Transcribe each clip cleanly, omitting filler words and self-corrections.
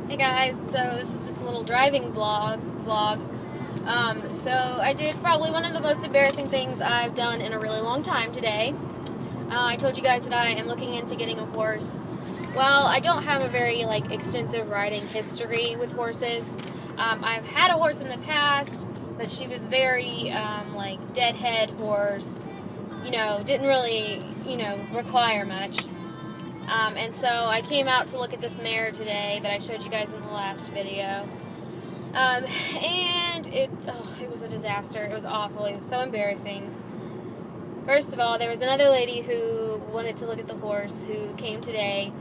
Hey guys, so this is just a little driving vlog. So I did probably one of the most embarrassing things I've done in a really long time today. I told you guys that I am looking into getting a horse. Well, I don't have a very extensive riding history with horses. I've had a horse in the past, but she was very deadhead horse. Didn't really require much. And so I came out to look at this mare today that I showed you guys in the last video. And it was a disaster. It was awful. It was so embarrassing. First of all, there was another lady who wanted to look at the horse who came today.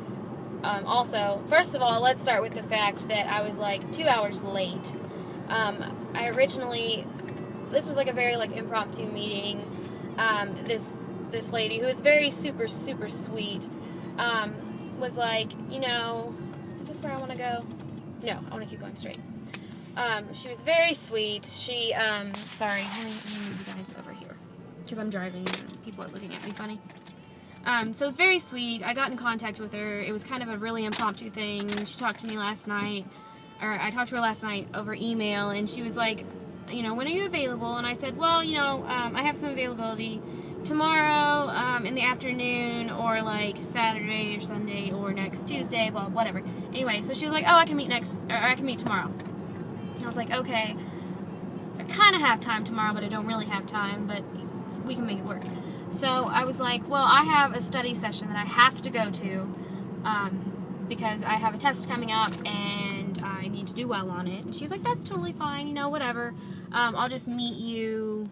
Also, first of all, let's start with the fact that I was 2 hours late. This was a very impromptu meeting. This lady who was very super sweet was is this where I want to go? No, I want to keep going straight. She was very sweet. She, sorry, let me move you guys over here, because I'm driving and people are looking at me funny. So it was very sweet. I got in contact with her. It was kind of a really impromptu thing. She talked to me last night, or I talked to her last night over email, and she was like, when are you available? And I said, well, I have some availability tomorrow in the afternoon, or Saturday or Sunday or next Tuesday, well, whatever. Anyway, so she was like, oh, I can meet tomorrow. And I was like, okay, I kind of have time tomorrow, but I don't really have time, but we can make it work. So I was like, well, I have a study session that I have to go to because I have a test coming up and I need to do well on it. And she was like, that's totally fine, whatever. I'll just meet you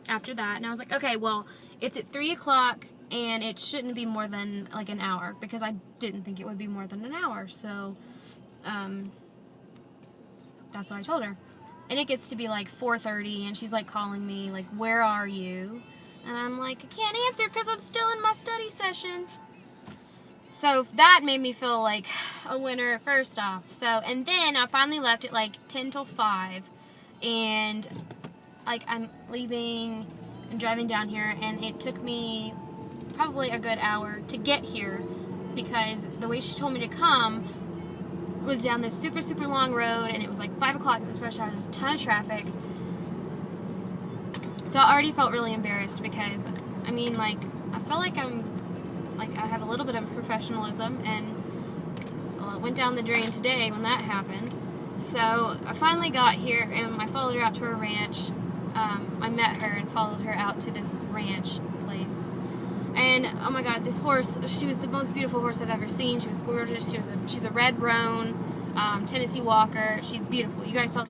after that. And I was like, okay, well, it's at 3 o'clock and it shouldn't be more than an hour, because I didn't think it would be more than an hour. So that's what I told her. And it gets to be 4:30 and she's calling me where are you? And I'm like, I can't answer because I'm still in my study session. So that made me feel like a winner first off. And then I finally left at 10 till 5. And I'm leaving and driving down here, and it took me probably a good hour to get here, because the way she told me to come was down this super long road, and it was 5 o'clock. It was rush hour. There was a ton of traffic. So I already felt really embarrassed, because I felt like I have a little bit of professionalism, and it went down the drain today when that happened. So I finally got here, and I followed her out to her ranch. I met her and followed her out to this ranch place. And oh my god, this horse, she was the most beautiful horse I've ever seen. She was gorgeous. She's a red roan, Tennessee Walker. She's beautiful. You guys saw.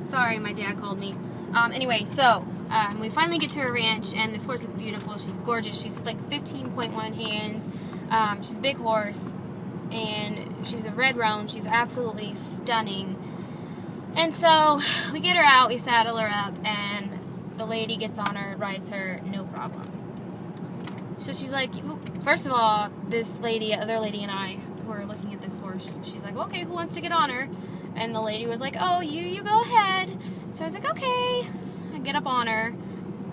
Sorry, my dad called me. Anyway, so we finally get to her ranch, and this horse is beautiful. She's gorgeous. She's 15.1 hands. She's a big horse, and she's a red roan. She's absolutely stunning. And so we get her out, we saddle her up, and the lady gets on her, rides her, no problem. So she's like, first of all, other lady and I who are looking at this horse, she's like, okay, who wants to get on her? And the lady was like, oh, you go ahead. So I was like, okay. I get up on her,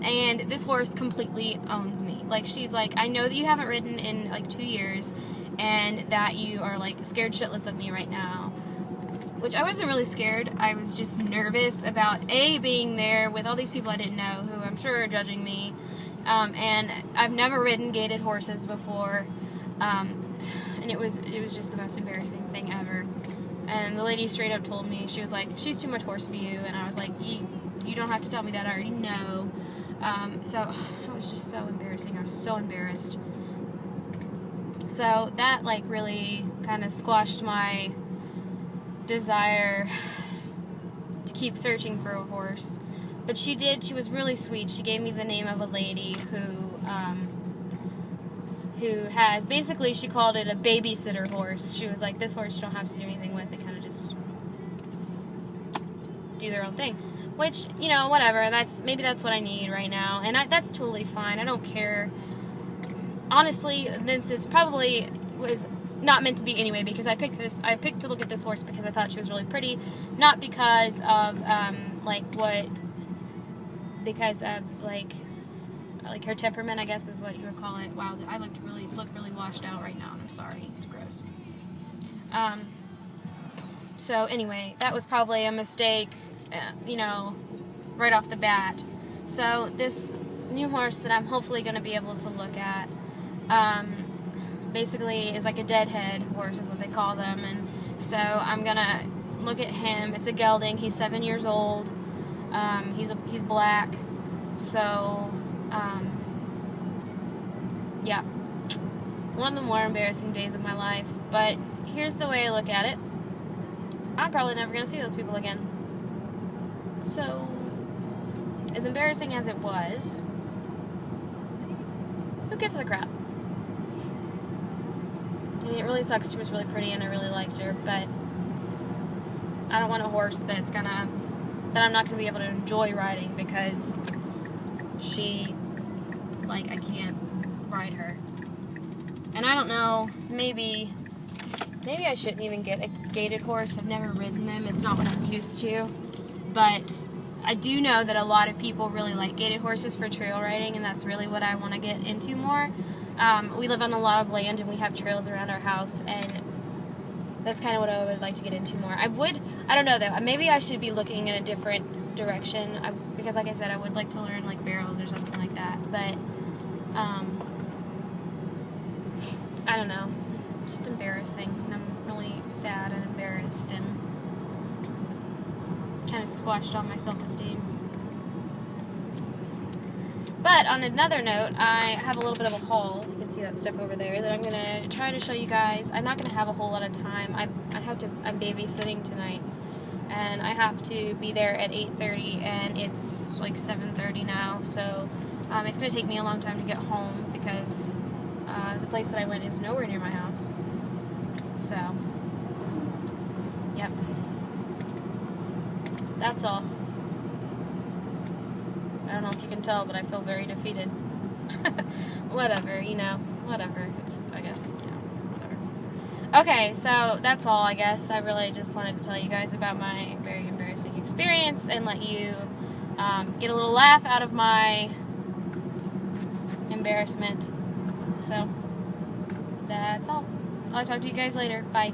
and this horse completely owns me. She's like, I know that you haven't ridden in 2 years, and that you are scared shitless of me right now. Which I wasn't really scared. I was just nervous about being there with all these people I didn't know, who I'm sure are judging me. And I've never ridden gaited horses before. And it was just the most embarrassing thing ever. And the lady straight up told me, she was like, she's too much horse for you. And I was like, you don't have to tell me that, I already know. So it was just so embarrassing. I was so embarrassed. So that really kind of squashed my desire to keep searching for a horse. But she was really sweet. She gave me the name of a lady who has, basically, she called it a babysitter horse. She was like, this horse you don't have to do anything with, they kind of just do their own thing, which, whatever, maybe that's what I need right now, and that's totally fine. I don't care. Honestly, this probably was not meant to be anyway, because I picked to look at this horse because I thought she was really pretty, not because of her temperament, I guess is what you would call it. Wow, I look really washed out right now, and I'm sorry, it's gross. So anyway, that was probably a mistake, right off the bat. So this new horse that I'm hopefully going to be able to look at, basically is like a deadhead horse is what they call them, and so I'm going to look at him. It's a gelding. He's 7 years old. He's black. So, yeah. One of the more embarrassing days of my life, but here's the way I look at it. I'm probably never going to see those people again. So, as embarrassing as it was, who gives a crap? I mean, it really sucks. She was really pretty and I really liked her, but I don't want a horse that I'm not going to be able to enjoy riding because I can't ride her. And I don't know, maybe I shouldn't even get a gaited horse. I've never ridden them. It's not what I'm used to. But I do know that a lot of people really like gaited horses for trail riding, and that's really what I want to get into more. We live on a lot of land, and we have trails around our house, and that's kind of what I would like to get into more. I don't know though, maybe I should be looking in a different direction, because like I said, I would like to learn like barrels or something like that, but I don't know, just embarrassing, and I'm really sad and embarrassed and kind of squashed on my self-esteem. But on another note, I have a little bit of a haul. You can see that stuff over there that I'm going to try to show you guys. I'm not going to have a whole lot of time. I'm babysitting tonight, and I have to be there at 8:30, and it's like 7:30 now, so it's going to take me a long time to get home because the place that I went is nowhere near my house. So, yep. That's all. I don't know if you can tell, but I feel very defeated. Whatever, whatever. I guess, whatever. Okay, so that's all, I guess. I really just wanted to tell you guys about my very embarrassing experience and let you get a little laugh out of my embarrassment. So, that's all. I'll talk to you guys later. Bye.